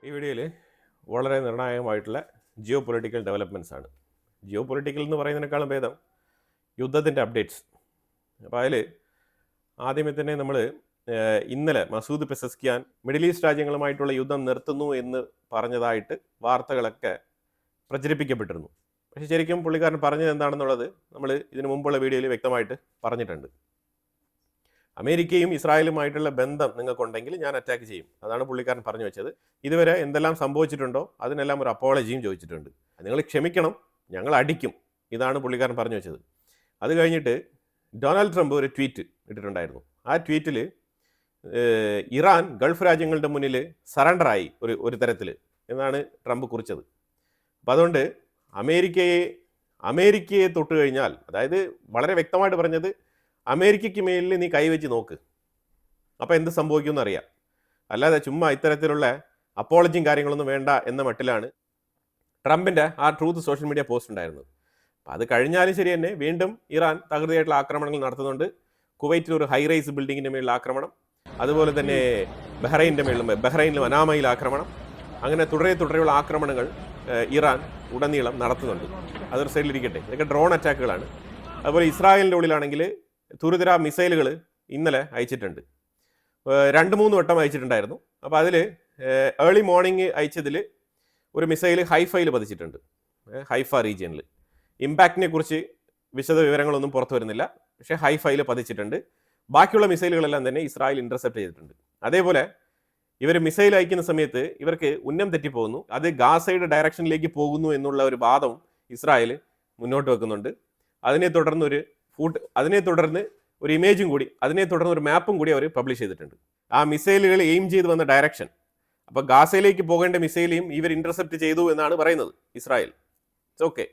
ഈ വീഡിയോയിൽ വളരെ നിർണായകമായിട്ടുള്ള ജിയോ പൊളിറ്റിക്കൽ ഡെവലപ്മെൻറ്റ്സ് ആണ്. ജിയോ പൊളിറ്റിക്കൽ എന്ന് പറയുന്നതിനേക്കാളും ഭേദം യുദ്ധത്തിൻ്റെ അപ്ഡേറ്റ്സ്. അപ്പോൾ അതിൽ ആദ്യമേ തന്നെ നമ്മൾ ഇന്നലെ മസൂദ് പെസസ്കിയാൻ മിഡിൽ ഈസ്റ്റ് രാജ്യങ്ങളുമായിട്ടുള്ള യുദ്ധം നിർത്തുന്നു എന്ന് പറഞ്ഞതായിട്ട് വാർത്തകളൊക്കെ പ്രചരിപ്പിക്കപ്പെട്ടിരുന്നു. പക്ഷേ ശരിക്കും പുള്ളിക്കാരൻ പറഞ്ഞത് എന്താണെന്നുള്ളത് നമ്മൾ ഇതിനു മുമ്പുള്ള വീഡിയോയിൽ വ്യക്തമായിട്ട് പറഞ്ഞിട്ടുണ്ട്. അമേരിക്കയും ഇസ്രായേലുമായിട്ടുള്ള ബന്ധം നിങ്ങൾക്കുണ്ടെങ്കിൽ ഞാൻ അറ്റാക്ക് ചെയ്യും, അതാണ് പുള്ളിക്കാരൻ പറഞ്ഞു വെച്ചത്. ഇതുവരെ എന്തെല്ലാം സംഭവിച്ചിട്ടുണ്ടോ അതിനെല്ലാം ഒരു അപ്പോളജിയും ചോദിച്ചിട്ടുണ്ട്. നിങ്ങൾ ക്ഷമിക്കണം, ഞങ്ങൾ അടിക്കും, ഇതാണ് പുള്ളിക്കാരൻ പറഞ്ഞു വെച്ചത്. അത് കഴിഞ്ഞിട്ട് ഡൊണാൾഡ് ട്രംപ് ഒരു ട്വീറ്റ് ഇട്ടിട്ടുണ്ടായിരുന്നു. ആ ട്വീറ്റിൽ ഇറാൻ ഗൾഫ് രാജ്യങ്ങളുടെ മുന്നിൽ സറണ്ടറായി ഒരു തരത്തിൽ എന്നാണ് ട്രംപ് കുറിച്ചത്. അപ്പം അതുകൊണ്ട് അമേരിക്കയെ തൊട്ട് കഴിഞ്ഞാൽ, അതായത് വളരെ വ്യക്തമായിട്ട് പറഞ്ഞത് അമേരിക്കയ്ക്ക് മേലിൽ നീ കൈവച്ച് നോക്ക്, അപ്പോൾ എന്ത് സംഭവിക്കുമെന്ന് അറിയാം. അല്ലാതെ ചുമ്മാ ഇത്തരത്തിലുള്ള അപ്പോളജിയും കാര്യങ്ങളൊന്നും വേണ്ട എന്ന മട്ടിലാണ് ട്രംപിൻ്റെ ആ ട്രൂത്ത് സോഷ്യൽ മീഡിയ പോസ്റ്റ് ഉണ്ടായിരുന്നത്. അപ്പോൾ അത് കഴിഞ്ഞാലും ശരി തന്നെ വീണ്ടും ഇറാൻ തകൃതിയായിട്ടുള്ള ആക്രമണങ്ങൾ നടത്തുന്നുണ്ട്. കുവൈറ്റിൽ ഒരു ഹൈ റൈസ് ബിൽഡിങ്ങിൻ്റെ മേളിൽ ആക്രമണം, അതുപോലെ തന്നെ ബഹ്റൈനിലും മനാമയിൽ ആക്രമണം, അങ്ങനെ തുടരെയുള്ള ആക്രമണങ്ങൾ ഇറാൻ ഉടനീളം നടത്തുന്നുണ്ട്. അതൊരു സൈഡിലിരിക്കട്ടെ, ഇതൊക്കെ ഡ്രോൺ അറ്റാക്കുകളാണ്. അതുപോലെ ഇസ്രായേലിൻ്റെ ഉള്ളിലാണെങ്കിൽ തുരുതര മിസൈലുകൾ ഇന്നലെ അയച്ചിട്ടുണ്ട്, 2-3 വട്ടം അയച്ചിട്ടുണ്ടായിരുന്നു. അപ്പോൾ അതിൽ ഏർലി മോർണിംഗ് അയച്ചതിൽ ഒരു മിസൈൽ ഹൈഫയിൽ പതിച്ചിട്ടുണ്ട്, ഹൈഫ റീജിയനിൽ. ഇമ്പാക്റ്റിനെ കുറിച്ച് വിശദ വിവരങ്ങളൊന്നും പുറത്തു വരുന്നില്ല, പക്ഷേ ഹൈഫയിൽ പതിച്ചിട്ടുണ്ട്. ബാക്കിയുള്ള മിസൈലുകളെല്ലാം തന്നെ ഇസ്രായേൽ ഇൻ്റർസെപ്റ്റ് ചെയ്തിട്ടുണ്ട്. അതേപോലെ ഇവർ മിസൈൽ അയക്കുന്ന സമയത്ത് ഇവർക്ക് ഉന്നം തെറ്റിപ്പോകുന്നു, അത് ഗാസയുടെ ഡയറക്ഷനിലേക്ക് പോകുന്നു എന്നുള്ള ഒരു വാദം ഇസ്രായേൽ മുന്നോട്ട് വെക്കുന്നുണ്ട്. അതിനെ തുടർന്ന് ഒരു ഇമേജും കൂടി, അതിനെ തുടർന്ന് ഒരു മാപ്പും കൂടി അവർ പബ്ലിഷ് ചെയ്തിട്ടുണ്ട്. ആ മിസൈലുകൾ എയിം ചെയ്ത് വന്ന ഡയറക്ഷൻ, അപ്പോൾ ഗാസയിലേക്ക് പോകേണ്ട മിസൈലെയും ഇവർ ഇൻ്റർസെപ്റ്റ് ചെയ്തു എന്നാണ് പറയുന്നത് ഇസ്രായേൽ. ഓക്കെ,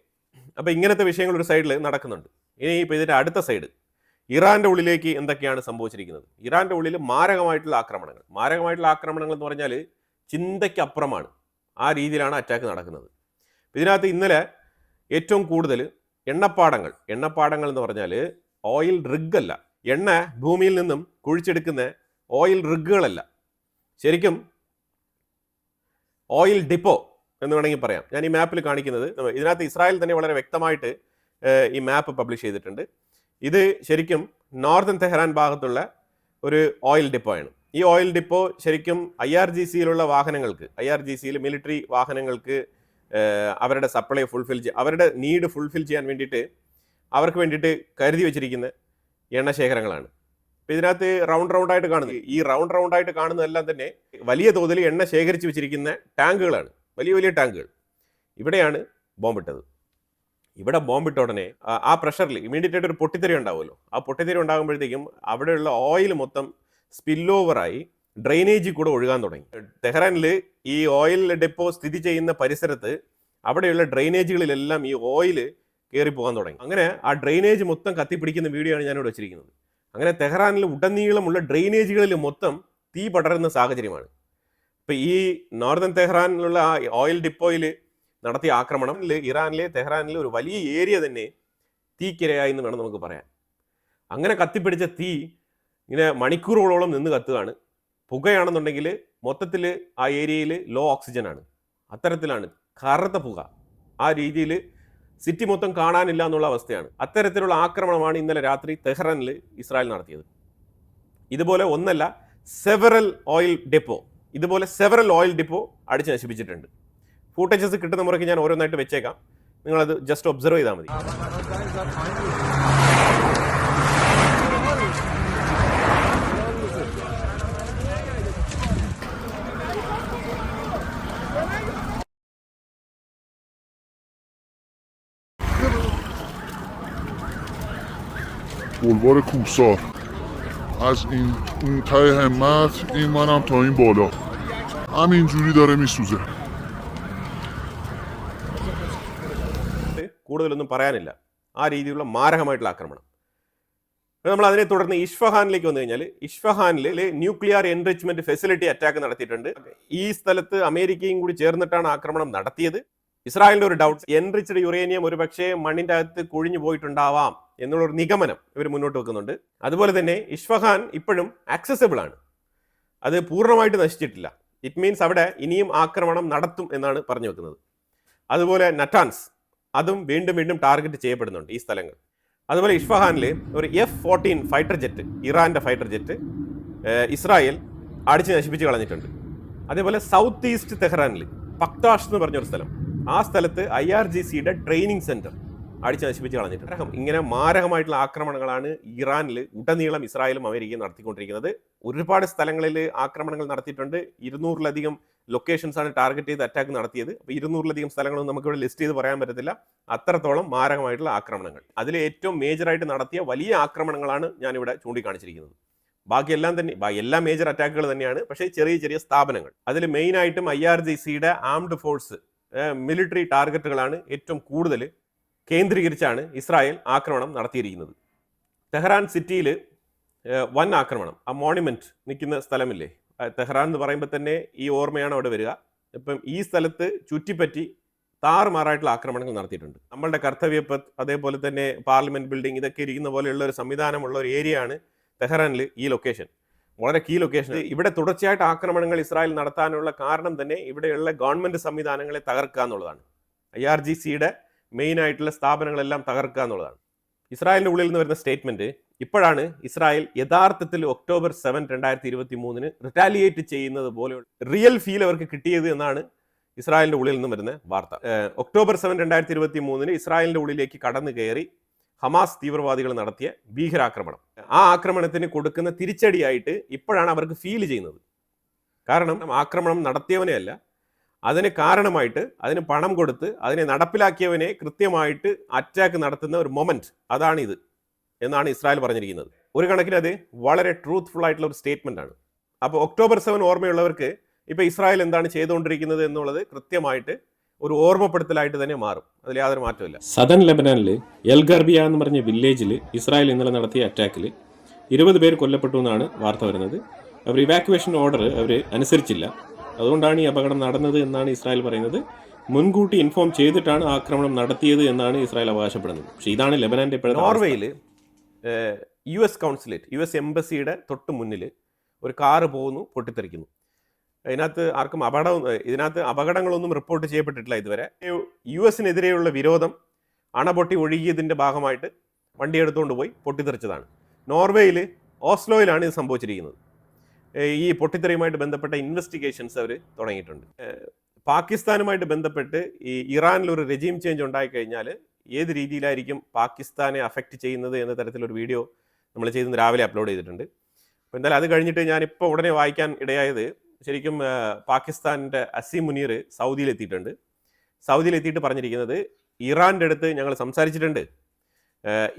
അപ്പോൾ ഇങ്ങനത്തെ വിഷയങ്ങൾ ഒരു സൈഡിൽ നടക്കുന്നുണ്ട്. ഇനി ഇപ്പോൾ ഇതിൻ്റെ അടുത്ത സൈഡ്, ഇറാൻ്റെ ഉള്ളിലേക്ക് എന്തൊക്കെയാണ് സംഭവിച്ചിരിക്കുന്നത്? ഇറാൻ്റെ ഉള്ളിൽ മാരകമായിട്ടുള്ള ആക്രമണങ്ങൾ എന്ന് പറഞ്ഞാൽ ചിന്തയ്ക്കപ്പുറമാണ്. ആ രീതിയിലാണ് അറ്റാക്ക് നടക്കുന്നത്. ഇതിനകത്ത് ഇന്നലെ ഏറ്റവും കൂടുതൽ എണ്ണപ്പാടങ്ങൾ എന്ന് പറഞ്ഞാൽ ഓയിൽ റിഗല്ല, എണ്ണ ഭൂമിയിൽ നിന്നും കുഴിച്ചെടുക്കുന്ന ഓയിൽ റിഗുകളല്ല, ശരിക്കും ഓയിൽ ഡിപ്പോ എന്ന് വേണമെങ്കിൽ പറയാം. ഞാൻ ഈ മാപ്പിൽ കാണിക്കുന്നത്, ഇതിനകത്ത് ഇസ്രായേൽ തന്നെ വളരെ വ്യക്തമായിട്ട് ഈ മാപ്പ് പബ്ലിഷ് ചെയ്തിട്ടുണ്ട്. ഇത് ശരിക്കും നോർത്തേൺ തെഹ്റാൻ ഭാഗത്തുള്ള ഒരു ഓയിൽ ഡിപ്പോ ആണ്. ഈ ഓയിൽ ഡിപ്പോ ശരിക്കും IRGCയിലുള്ള വാഹനങ്ങൾക്ക്, IRGCയിൽ മിലിറ്ററി വാഹനങ്ങൾക്ക് അവരുടെ സപ്ലൈ അവരുടെ നീഡ് ഫുൾഫിൽ ചെയ്യാൻ വേണ്ടിയിട്ട് അവർക്ക് വേണ്ടിയിട്ട് കരുതി വെച്ചിരിക്കുന്ന എണ്ണശേഖരങ്ങളാണ്. അപ്പോൾ ഇതിനകത്ത് റൗണ്ടായിട്ട് കാണുന്നത്, ഈ റൗണ്ടായിട്ട് കാണുന്നതെല്ലാം തന്നെ വലിയ തോതിൽ എണ്ണ ശേഖരിച്ച് വെച്ചിരിക്കുന്ന ടാങ്കുകളാണ്, വലിയ ടാങ്കുകൾ. ഇവിടെയാണ് ബോംബിട്ടത്. ഇവിടെ ബോംബിട്ട ഉടനെ ആ പ്രഷറിൽ ഇമീഡിയറ്റ് ആയിട്ട് ഒരു പൊട്ടിത്തെറി ഉണ്ടാവുമല്ലോ. ആ പൊട്ടിത്തെറി ഉണ്ടാകുമ്പോഴത്തേക്കും അവിടെയുള്ള ഓയിൽ മൊത്തം സ്പില്ലോവറായി ഡ്രെയിനേജിൽ കൂടെ ഒഴുകാൻ തുടങ്ങി. തെഹ്റാനിൽ ഈ ഓയിൽ ഡെപ്പോ സ്ഥിതി ചെയ്യുന്ന പരിസരത്ത് അവിടെയുള്ള ഡ്രെയിനേജുകളിലെല്ലാം ഈ ഓയിൽ കയറിപ്പോകാൻ തുടങ്ങി. അങ്ങനെ ആ ഡ്രെയിനേജ് മൊത്തം കത്തിപ്പിടിക്കുന്ന വീഡിയോ ആണ് ഞാനിവിടെ വെച്ചിരിക്കുന്നത്. അങ്ങനെ തെഹ്റാനിൽ ഉടനീളമുള്ള ഡ്രെയിനേജുകളിൽ മൊത്തം തീ പടരുന്ന സാഹചര്യമാണ്. ഇപ്പം ഈ നോർത്തേൺ തെഹ്റാനിലുള്ള ആ ഓയിൽ ഡിപ്പോയിൽ നടത്തിയ ആക്രമണം ഇറാനിലെ തെഹ്റാനിലെ ഒരു വലിയ ഏരിയ തന്നെ തീക്കിരയായി എന്ന് വേണം നമുക്ക് പറയാൻ. അങ്ങനെ കത്തിപ്പിടിച്ച തീ ഇങ്ങനെ മണിക്കൂറുകളോളം നിന്ന് കത്തുകയാണ്. പുകയാണെന്നുണ്ടെങ്കിൽ മൊത്തത്തിൽ ആ ഏരിയയിൽ ലോ ഓക്സിജനാണ്, അത്തരത്തിലാണ് കറുത്ത പുക. ആ രീതിയിൽ സിറ്റി മൊത്തം കാണാനില്ല എന്നുള്ള അവസ്ഥയാണ്. അത്തരത്തിലുള്ള ആക്രമണമാണ് ഇന്നലെ രാത്രി തെഹ്റാനിൽ ഇസ്രായേൽ നടത്തിയത്. ഇതുപോലെ ഒന്നല്ല, സെവറൽ ഓയിൽ ഡിപ്പോ അടിച്ച് നശിപ്പിച്ചിട്ടുണ്ട്. ഫൂട്ടേജസ് കിട്ടുന്ന മുറയ്ക്ക് ഞാൻ ഓരോന്നായിട്ട് വെച്ചേക്കാം, നിങ്ങളത് ജസ്റ്റ് ഒബ്സർവ് ചെയ്താൽ മതി. بلوار کوسار از اون ته همت این منم تا این بالا همینجوری داره میسوزه. കൂടുതലൊന്നും പറയാനില്ല, ആ രീതിയിലുള്ള മാരകമായിട്ടുള്ള ആക്രമണം. നമ്മൾ അതിനെ തുടർന്ന് ഇസ്ഫഹാനിലേക്ക് വന്നു കഴിഞ്ഞാൽ, ഇസ്ഫഹാനിൽ ന്യൂക്ലിയർ എൻറിച്ച്മെന്റ് ഫെസിലിറ്റി അറ്റാക്ക് നടത്തിയിട്ടുണ്ട്. ഈ സ്ഥലത്ത് അമേരിക്കയും കൂടി ചേർന്നിട്ടാണ് ആക്രമണം നടത്തിയത്. ഇസ്രായേലിന്റെ ഒരു ഡൗട്ട്, എൻറിച്ച്ഡ് യുറേനിയം ഒരു പക്ഷേ മണ്ണിന്റെ അകത്ത് കുഴിഞ്ഞു പോയിട്ടുണ്ടാവാം എന്നുള്ളൊരു നിഗമനം ഇവർ മുന്നോട്ട് വെക്കുന്നുണ്ട്. അതുപോലെ തന്നെ ഇസ്ഫഹാൻ ഇപ്പോഴും ആക്സസിബിൾ ആണ്, അത് പൂർണ്ണമായിട്ട് നശിച്ചിട്ടില്ല. ഇറ്റ് മീൻസ് അവിടെ ഇനിയും ആക്രമണം നടത്തും എന്നാണ് പറഞ്ഞു വെക്കുന്നത്. അതുപോലെ നറ്റാൻസ്, അതും വീണ്ടും വീണ്ടും ടാർഗറ്റ് ചെയ്യപ്പെടുന്നുണ്ട് ഈ സ്ഥലങ്ങൾ. അതുപോലെ ഇസ്ഫഹാനിൽ ഒരു F-14 ഫൈറ്റർ ജെറ്റ്, ഇറാൻ്റെ ഫൈറ്റർ ജെറ്റ് ഇസ്രായേൽ അടിച്ച് നശിപ്പിച്ച് കളഞ്ഞിട്ടുണ്ട്. അതേപോലെ സൗത്ത് ഈസ്റ്റ് തെഹ്റാനിൽ പക്താഷ് എന്ന് പറഞ്ഞൊരു സ്ഥലം, ആ സ്ഥലത്ത് IRGCയുടെ ട്രെയിനിങ് സെൻറ്റർ അടിച്ച് നശിപ്പിച്ച് കളഞ്ഞിട്ടുണ്ട്. ഇങ്ങനെ മാരകമായിട്ടുള്ള ആക്രമണങ്ങളാണ് ഇറാനിൽ ഉടനീളം ഇസ്രായേലും അമേരിക്കയും നടത്തിക്കൊണ്ടിരിക്കുന്നത്. ഒരുപാട് സ്ഥലങ്ങളിൽ ആക്രമണങ്ങൾ നടത്തിയിട്ടുണ്ട്. 200-ലധികം ലൊക്കേഷൻസ് ആണ് ടാർഗറ്റ് ചെയ്ത് അറ്റാക്ക് നടത്തിയത്. അപ്പോൾ 200-ലധികം സ്ഥലങ്ങളൊന്നും നമുക്കിവിടെ ലിസ്റ്റ് ചെയ്ത് പറയാൻ പറ്റത്തില്ല. അത്രത്തോളം മാരകമായിട്ടുള്ള ആക്രമണങ്ങൾ. അതിൽ ഏറ്റവും മേജറായിട്ട് നടത്തിയ വലിയ ആക്രമണങ്ങളാണ് ഞാനിവിടെ ചൂണ്ടിക്കാണിച്ചിരിക്കുന്നത്. ബാക്കിയെല്ലാം തന്നെ എല്ലാ മേജർ അറ്റാക്കുകൾ തന്നെയാണ്, പക്ഷേ ചെറിയ ചെറിയ സ്ഥാപനങ്ങൾ. അതിൽ മെയിനായിട്ടും IRGCയുടെ ആംഡ് ഫോഴ്സ് മിലിറ്ററി ടാർഗറ്റുകളാണ് ഏറ്റവും കൂടുതൽ കേന്ദ്രീകരിച്ചാണ് ഇസ്രായേൽ ആക്രമണം നടത്തിയിരിക്കുന്നത്. തെഹ്റാൻ സിറ്റിയിൽ വൻ ആക്രമണം, ആ മോണിമെൻറ്റ് നിൽക്കുന്ന സ്ഥലമില്ലേ, തെഹ്റാൻ എന്ന് പറയുമ്പോൾ തന്നെ ഈ ഓർമ്മയാണ് അവിടെ വരിക. ഇപ്പം ഈ സ്ഥലത്ത് ചുറ്റിപ്പറ്റി താറുമാറായിട്ടുള്ള ആക്രമണങ്ങൾ നടത്തിയിട്ടുണ്ട്. നമ്മളുടെ കർത്തവ്യപത്ത്, അതേപോലെ തന്നെ പാർലമെൻറ്റ് ബിൽഡിംഗ്, ഇതൊക്കെ ഇരിക്കുന്ന പോലെയുള്ള ഒരു സംവിധാനമുള്ള ഒരു ഏരിയയാണ് തെഹ്റാനിൽ ഈ ലൊക്കേഷൻ. വളരെ കീ ലൊക്കേഷൻ. ഇവിടെ തുടർച്ചയായിട്ട് ആക്രമണങ്ങൾ ഇസ്രായേൽ നടത്താനുള്ള കാരണം തന്നെ ഇവിടെയുള്ള ഗവൺമെൻറ് സംവിധാനങ്ങളെ തകർക്കുക എന്നുള്ളതാണ്. IRGCയുടെ മെയിൻ ആയിട്ടുള്ള സ്ഥാപനങ്ങളെല്ലാം തകർക്കുക എന്നുള്ളതാണ്. ഇസ്രായേലിൻ്റെ ഉള്ളിൽ നിന്ന് വരുന്ന സ്റ്റേറ്റ്മെൻറ്റ്, ഇപ്പോഴാണ് ഇസ്രായേൽ യഥാർത്ഥത്തിൽ October 7, 2023 റിറ്റാലിയേറ്റ് ചെയ്യുന്നത് പോലെയുള്ള റിയൽ ഫീൽ അവർക്ക് കിട്ടിയത് എന്നാണ് ഇസ്രായേലിൻ്റെ ഉള്ളിൽ നിന്ന് വരുന്ന വാർത്ത. October 7, 2023 ഇസ്രായേലിൻ്റെ ഉള്ളിലേക്ക് കടന്നു കയറി ഹമാസ് തീവ്രവാദികൾ നടത്തിയ ഭീകരാക്രമണം, ആ ആക്രമണത്തിന് കൊടുക്കുന്ന തിരിച്ചടിയായിട്ട് ഇപ്പോഴാണ് അവർക്ക് ഫീൽ ചെയ്യുന്നത്. കാരണം ആക്രമണം നടത്തിയവനെയല്ല, അതിന് കാരണമായിട്ട്, അതിന് പണം കൊടുത്ത് അതിനെ നടപ്പിലാക്കിയവനെ കൃത്യമായിട്ട് അറ്റാക്ക് നടത്തുന്ന ഒരു മൊമെന്റ്, അതാണിത് എന്നാണ് ഇസ്രായേൽ പറഞ്ഞിരിക്കുന്നത്. ഒരു കണക്കിന് അത് വളരെ ട്രൂത്ത്ഫുൾ ആയിട്ടുള്ള ഒരു സ്റ്റേറ്റ്മെന്റ് ആണ്. അപ്പോൾ October 7 ഓർമ്മയുള്ളവർക്ക് ഇപ്പോൾ ഇസ്രായേൽ എന്താണ് ചെയ്തുകൊണ്ടിരിക്കുന്നത് എന്നുള്ളത് കൃത്യമായിട്ട് ഒരു ഓർമ്മപ്പെടുത്തലായിട്ട് തന്നെ മാറും. അതിൽ യാതൊരു മാറ്റമില്ല. സദൻ ലെബനാനിൽ എൽ ഗർബിയ എന്ന് പറഞ്ഞ വില്ലേജിൽ ഇസ്രായേൽ ഇന്നലെ നടത്തിയ അറ്റാക്കിൽ 20 പേർ കൊല്ലപ്പെട്ടു എന്നാണ് വാർത്ത വരുന്നത്. അവർ ഇവാക്യുവേഷൻ ഓർഡർ അവർ അനുസരിച്ചില്ല, അതുകൊണ്ടാണ് ഈ അപകടം നടന്നത് എന്നാണ് ഇസ്രായേൽ പറയുന്നത്. മുൻകൂട്ടി ഇൻഫോം ചെയ്തിട്ടാണ് ആക്രമണം നടത്തിയത് എന്നാണ് ഇസ്രായേൽ അവകാശപ്പെടുന്നത്. പക്ഷേ ഇതാണ് ലെബനാന്റെ ഇപ്പോഴത്തെ. നോർവേയിൽ US കൗൺസിലേറ്റ്, US എംബസിയുടെ തൊട്ട് മുന്നിൽ ഒരു കാറ് പോകുന്നു, പൊട്ടിത്തെറിക്കുന്നു. ഇതിനകത്ത് അപകടങ്ങളൊന്നും റിപ്പോർട്ട് ചെയ്യപ്പെട്ടിട്ടില്ല ഇതുവരെ. US-നെതിരെയുള്ള വിരോധം അണപൊട്ടി ഒഴുകിയതിൻ്റെ ഭാഗമായിട്ട് വണ്ടി എടുത്തുകൊണ്ട് പോയി പൊട്ടിത്തെറിച്ചതാണ്. നോർവേയിൽ ഓസ്ലോയിലാണ് ഇത് സംഭവിച്ചിരിക്കുന്നത്. ഈ പൊട്ടിത്തെറിയുമായിട്ട് ബന്ധപ്പെട്ട ഇൻവെസ്റ്റിഗേഷൻസ് അവർ തുടങ്ങിയിട്ടുണ്ട്. പാകിസ്ഥാനുമായിട്ട് ബന്ധപ്പെട്ട് ഈ ഇറാനിലൊരു റെജീം ചേഞ്ച് ഉണ്ടായിക്കഴിഞ്ഞാൽ ഏത് രീതിയിലായിരിക്കും പാകിസ്ഥാനെ അഫക്റ്റ് ചെയ്യുന്നത് എന്ന തരത്തിലൊരു വീഡിയോ നമ്മൾ ചെയ്ത് രാവിലെ അപ്ലോഡ് ചെയ്തിട്ടുണ്ട്. അപ്പോൾ എന്തായാലും അത് കഴിഞ്ഞിട്ട് ഞാനിപ്പോൾ ഉടനെ വായിക്കാൻ ഇടയായത്, ശരിക്കും പാകിസ്ഥാൻ്റെ അസീം മുനീർ സൗദിയിലെത്തിയിട്ടുണ്ട്. സൗദിയിലെത്തിയിട്ട് പറഞ്ഞിരിക്കുന്നത്, ഇറാൻ്റെ അടുത്ത് ഞങ്ങൾ സംസാരിച്ചിട്ടുണ്ട്,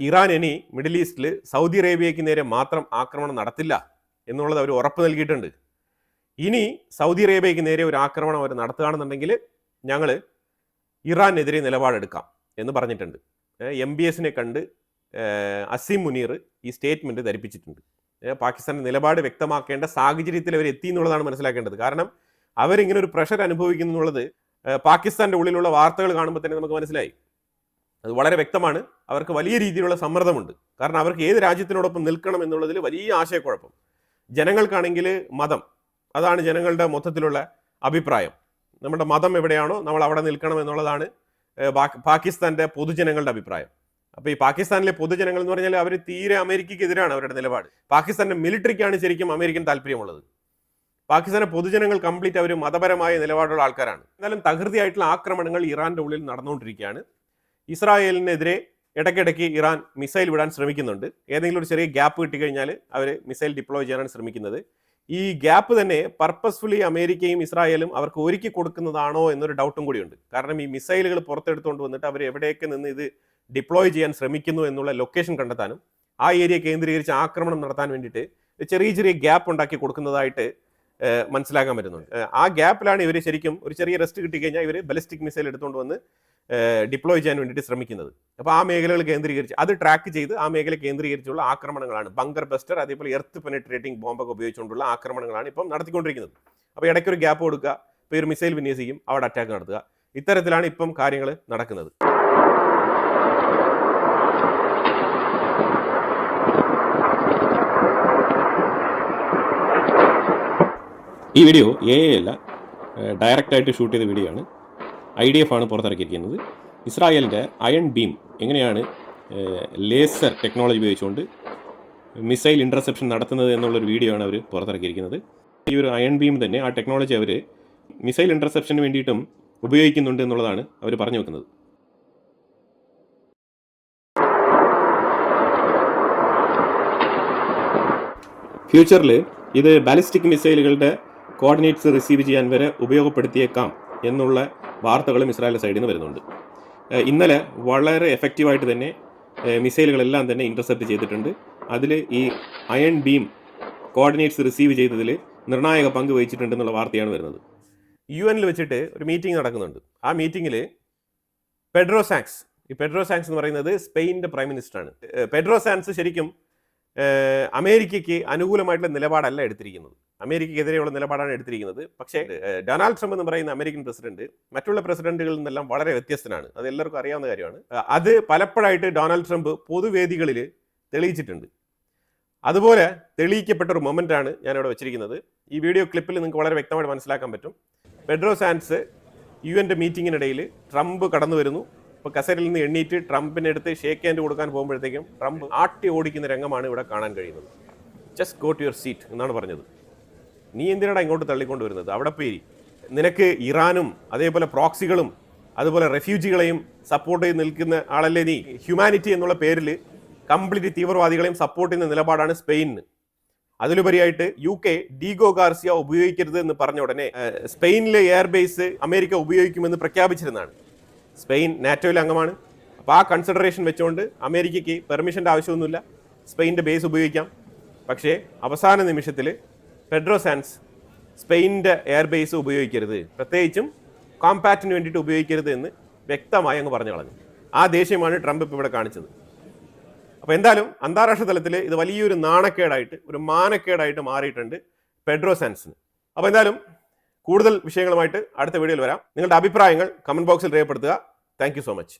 ഇറാൻ ഇനി മിഡിൽ ഈസ്റ്റിൽ സൗദി അറേബ്യയ്ക്ക് നേരെ മാത്രം ആക്രമണം നടത്തില്ല എന്നുള്ളത് അവർ ഉറപ്പ് നൽകിയിട്ടുണ്ട്. ഇനി സൗദി അറേബ്യയ്ക്ക് നേരെ ഒരു ആക്രമണം അവർ നടത്തുകയാണെന്നുണ്ടെങ്കിൽ ഞങ്ങൾ ഇറാനെതിരെ നിലപാടെടുക്കാം എന്ന് പറഞ്ഞിട്ടുണ്ട്. MBSനെ കണ്ട് അസീം മുനീർ ഈ സ്റ്റേറ്റ്മെൻറ്റ് ധരിപ്പിച്ചിട്ടുണ്ട്. പാകിസ്ഥാൻ്റെ നിലപാട് വ്യക്തമാക്കേണ്ട സാഹചര്യത്തിൽ അവർ എത്തി എന്നുള്ളതാണ് മനസ്സിലാക്കേണ്ടത്. കാരണം അവരിങ്ങനെ ഒരു പ്രഷർ അനുഭവിക്കുന്നു എന്നുള്ളത് പാകിസ്ഥാൻ്റെ ഉള്ളിലുള്ള വാർത്തകൾ കാണുമ്പോൾ തന്നെ നമുക്ക് മനസ്സിലായി. അത് വളരെ വ്യക്തമാണ്. അവർക്ക് വലിയ രീതിയിലുള്ള സമ്മർദ്ദമുണ്ട്. കാരണം അവർക്ക് ഏത് രാജ്യത്തിനോടൊപ്പം നിൽക്കണം എന്നുള്ളതിൽ വലിയ ആശയക്കുഴപ്പം. ജനങ്ങൾക്കാണെങ്കിൽ മതം, അതാണ് ജനങ്ങളുടെ മൊത്തത്തിലുള്ള അഭിപ്രായം. നമ്മുടെ മതം എവിടെയാണോ നമ്മൾ അവിടെ നിൽക്കണം എന്നുള്ളതാണ് പാകിസ്ഥാൻ്റെ പൊതുജനങ്ങളുടെ അഭിപ്രായം. അപ്പോൾ ഈ പാകിസ്ഥാനിലെ പൊതുജനങ്ങൾ എന്ന് പറഞ്ഞാൽ അവർ തീരെ അമേരിക്കയ്ക്കെതിരാണ് അവരുടെ നിലപാട്. പാകിസ്ഥാൻ്റെ മിലിറ്ററിക്കാണ് ശരിക്കും അമേരിക്കൻ താല്പര്യമുള്ളത്. പാകിസ്ഥാന്റെ പൊതുജനങ്ങൾ കംപ്ലീറ്റ് അവർ മതപരമായ നിലപാടുള്ള ആൾക്കാരാണ്. എന്നാലും തകൃതിയായിട്ടുള്ള ആക്രമണങ്ങൾ ഇറാൻ്റെ ഉള്ളിൽ നടന്നുകൊണ്ടിരിക്കുകയാണ്. ഇസ്രായേലിനെതിരെ ഇടയ്ക്കിടയ്ക്ക് ഇറാൻ മിസൈൽ വിടാൻ ശ്രമിക്കുന്നുണ്ട്. ഏതെങ്കിലും ഒരു ചെറിയ ഗ്യാപ്പ് കിട്ടിക്കഴിഞ്ഞാൽ അവർ മിസൈൽ ഡിപ്ലോയ് ചെയ്യാനാണ് ശ്രമിക്കുന്നത്. ഈ ഗ്യാപ്പ് തന്നെ പർപ്പസ്ഫുള്ളി അമേരിക്കയും ഇസ്രായേലും അവർക്ക് ഒരുക്കി കൊടുക്കുന്നതാണോ എന്നൊരു ഡൗട്ടും കൂടിയുണ്ട്. കാരണം ഈ മിസൈലുകൾ പുറത്തെടുത്തുകൊണ്ട് വന്നിട്ട് അവർ എവിടെയൊക്കെ നിന്ന് ഇത് ഡിപ്ലോയ് ചെയ്യാൻ ശ്രമിക്കുന്നു എന്നുള്ള ലൊക്കേഷൻ കണ്ടെത്താനും ആ ഏരിയ കേന്ദ്രീകരിച്ച് ആക്രമണം നടത്താൻ വേണ്ടിയിട്ട് ചെറിയ ചെറിയ ഗ്യാപ്പ് ഉണ്ടാക്കി കൊടുക്കുന്നതായിട്ട് മനസ്സിലാക്കാൻ പറ്റുന്നുണ്ട്. ആ ഗ്യാപ്പിലാണ് ഇവർ ശരിക്കും ഒരു ചെറിയ റെസ്റ്റ് കിട്ടിക്കഴിഞ്ഞാൽ ഇവർ ബലിസ്റ്റിക് മിസൈൽ എടുത്തുകൊണ്ട് വന്ന് ഡിപ്ലോയ് ചെയ്യാൻ വേണ്ടിയിട്ട് ശ്രമിക്കുന്നത്. അപ്പോൾ ആ മേഖലകൾ കേന്ദ്രീകരിച്ച് അത് ട്രാക്ക് ചെയ്ത് ആ മേഖല കേന്ദ്രീകരിച്ചുള്ള ആക്രമണങ്ങളാണ്, ബങ്കർ ബസ്റ്റർ അതേപോലെ എർത്ത് പെനിട്രേറ്റിംഗ് ബോംബൊക്കെ ഉപയോഗിച്ചുകൊണ്ടുള്ള ആക്രമണങ്ങളാണ് ഇപ്പം നടത്തിക്കൊണ്ടിരിക്കുന്നത്. അപ്പോൾ ഇടയ്ക്കൊരു ഗ്യാപ്പ് കൊടുക്കുക, ഇപ്പോൾ ഒരു മിസൈൽ വിന്യസിക്കും, അവിടെ അറ്റാക്ക് നടത്തുക. ഇത്തരത്തിലാണ് ഇപ്പം കാര്യങ്ങൾ നടക്കുന്നത്. ഈ വീഡിയോ അല്ല, ഡയറക്റ്റായിട്ട് ഷൂട്ട് ചെയ്ത വീഡിയോ ആണ്. IDF ആണ് പുറത്തിറക്കിയിരിക്കുന്നത്. ഇസ്രായേലിൻ്റെ അയൺ ബീം എങ്ങനെയാണ് ലേസർ ടെക്നോളജി ഉപയോഗിച്ചുകൊണ്ട് മിസൈൽ ഇൻ്റർസെപ്ഷൻ നടത്തുന്നത് എന്നുള്ളൊരു വീഡിയോ ആണ് അവർ പുറത്തിറക്കിയിരിക്കുന്നത്. ഈ ഒരു അയൺ ബീം തന്നെ ആ ടെക്നോളജി അവർ മിസൈൽ ഇൻ്റർസെപ്ഷന് വേണ്ടിയിട്ടും ഉപയോഗിക്കുന്നുണ്ട് എന്നുള്ളതാണ് അവർ പറഞ്ഞു വെക്കുന്നത്. ഫ്യൂച്ചറിൽ ഇത് ബാലിസ്റ്റിക് മിസൈലുകളുടെ കോർഡിനേറ്റ്സ് റിസീവ് ചെയ്യാൻ വരെ ഉപയോഗപ്പെടുത്തിയേക്കാം എന്നുള്ള വാർത്തകളും ഇസ്രായേലിൻ്റെ സൈഡിൽ നിന്ന് വരുന്നുണ്ട്. ഇന്നലെ വളരെ എഫക്റ്റീവായിട്ട് തന്നെ മിസൈലുകളെല്ലാം തന്നെ ഇൻ്റർസെപ്റ്റ് ചെയ്തിട്ടുണ്ട്. അതിൽ ഈ അയൺ ബീം കോർഡിനേറ്റ്സ് റിസീവ് ചെയ്തതിൽ നിർണായക പങ്ക് വഹിച്ചിട്ടുണ്ടെന്നുള്ള വാർത്തയാണ് വരുന്നത്. UN വെച്ചിട്ട് ഒരു മീറ്റിംഗ് നടക്കുന്നുണ്ട്. ആ മീറ്റിങ്ങിൽ പെഡ്രോ സാൻസ് എന്ന് പറയുന്നത് സ്പെയിനിൻ്റെ പ്രൈം മിനിസ്റ്ററാണ്. പെഡ്രോ സാൻസ് ശരിക്കും അമേരിക്കയ്ക്ക് അനുകൂലമായിട്ടുള്ള നിലപാടല്ല എടുത്തിരിക്കുന്നത്, അമേരിക്കയ്ക്കെതിരെയുള്ള നിലപാടാണ് എടുത്തിരിക്കുന്നത്. പക്ഷേ ഡൊണാൾഡ് ട്രംപ് എന്ന് പറയുന്ന അമേരിക്കൻ പ്രസിഡന്റ് മറ്റുള്ള പ്രസിഡന്റുകളിൽ നിന്നെല്ലാം വളരെ വ്യത്യസ്തനാണ്. അത് എല്ലാവർക്കും അറിയാവുന്ന കാര്യമാണ്. അത് പലപ്പോഴായിട്ട് ഡൊണാൾഡ് ട്രംപ് പൊതുവേദികളിൽ തെളിയിച്ചിട്ടുണ്ട്. അതുപോലെ തെളിയിക്കപ്പെട്ട ഒരു മൊമെൻ്റാണ് ഞാനിവിടെ വെച്ചിരിക്കുന്നത്. ഈ വീഡിയോ ക്ലിപ്പിൽ നിങ്ങൾക്ക് വളരെ വ്യക്തമായിട്ട് മനസ്സിലാക്കാൻ പറ്റും. പെഡ്രോ സാൻസ് UN മീറ്റിങ്ങിനിടയിൽ ട്രംപ് കടന്നു വരുന്നു. ഇപ്പോൾ കസേരയിൽ നിന്ന് എണ്ണീറ്റ് ട്രംപിനെ എടുത്ത് ഷേക്ക് ഹാൻഡ് കൊടുക്കാൻ പോകുമ്പോഴത്തേക്കും ട്രംപ് ആട്ടി ഓടിക്കുന്ന രംഗമാണ് ഇവിടെ കാണാൻ കഴിയുന്നത്. Just go to your seat എന്നാണ് പറഞ്ഞത്. നീ എന്തിനാണ് ഇങ്ങോട്ട് തള്ളിക്കൊണ്ട് വരുന്നത്? അവിടെ പോയി നിനക്ക് ഇറാനും അതേപോലെ പ്രോക്സികളും അതുപോലെ റെഫ്യൂജികളെയും സപ്പോർട്ട് ചെയ്ത് നിൽക്കുന്ന ആളല്ലേ നീ? ഹ്യൂമാനിറ്റി എന്നുള്ള പേരിൽ കംപ്ലീറ്റ് തീവ്രവാദികളെയും സപ്പോർട്ട് ചെയ്യുന്ന നിലപാടാണ് സ്പെയിനിന്. അതിലുപരിയായിട്ട് UK ഡീഗോ ഗാർസിയ ഉപയോഗിക്കരുത് എന്ന് പറഞ്ഞ ഉടനെ സ്പെയിനിലെ എയർബേസ് അമേരിക്ക ഉപയോഗിക്കുമെന്ന് പ്രഖ്യാപിച്ചിരുന്നതാണ്. സ്പെയിൻ നാറ്റോയിലെ അംഗമാണ്. അപ്പോൾ ആ കൺസിഡറേഷൻ വെച്ചുകൊണ്ട് അമേരിക്കയ്ക്ക് പെർമിഷൻ്റെ ആവശ്യമൊന്നുമില്ല, സ്പെയിൻ്റെ ബേസ് ഉപയോഗിക്കാം. പക്ഷേ അവസാന നിമിഷത്തിൽ പെഡ്രോ സാൻസ് സ്പെയിനിൻ്റെ എയർബേസ് ഉപയോഗിക്കരുത്, പ്രത്യേകിച്ചും കോമ്പാറ്റിന് വേണ്ടിയിട്ട് ഉപയോഗിക്കരുത് എന്ന് വ്യക്തമായി അങ്ങ് പറഞ്ഞു കളഞ്ഞു. ആ ദേഷ്യമാണ് ട്രംപ് ഇപ്പോൾ ഇവിടെ കാണിച്ചത്. അപ്പോൾ എന്തായാലും അന്താരാഷ്ട്ര തലത്തിൽ ഇത് വലിയൊരു നാണക്കേടായിട്ട്, ഒരു മാനക്കേടായിട്ട് മാറിയിട്ടുണ്ട് പെഡ്രോ സാൻസിന്. അപ്പോൾ എന്തായാലും കൂടുതൽ വിഷയങ്ങളുമായിട്ട് അടുത്ത വീഡിയോയിൽ വരാം. നിങ്ങളുടെ അഭിപ്രായങ്ങൾ കമൻറ്റ് ബോക്സിൽ രേഖപ്പെടുത്തുക. Thank you so much.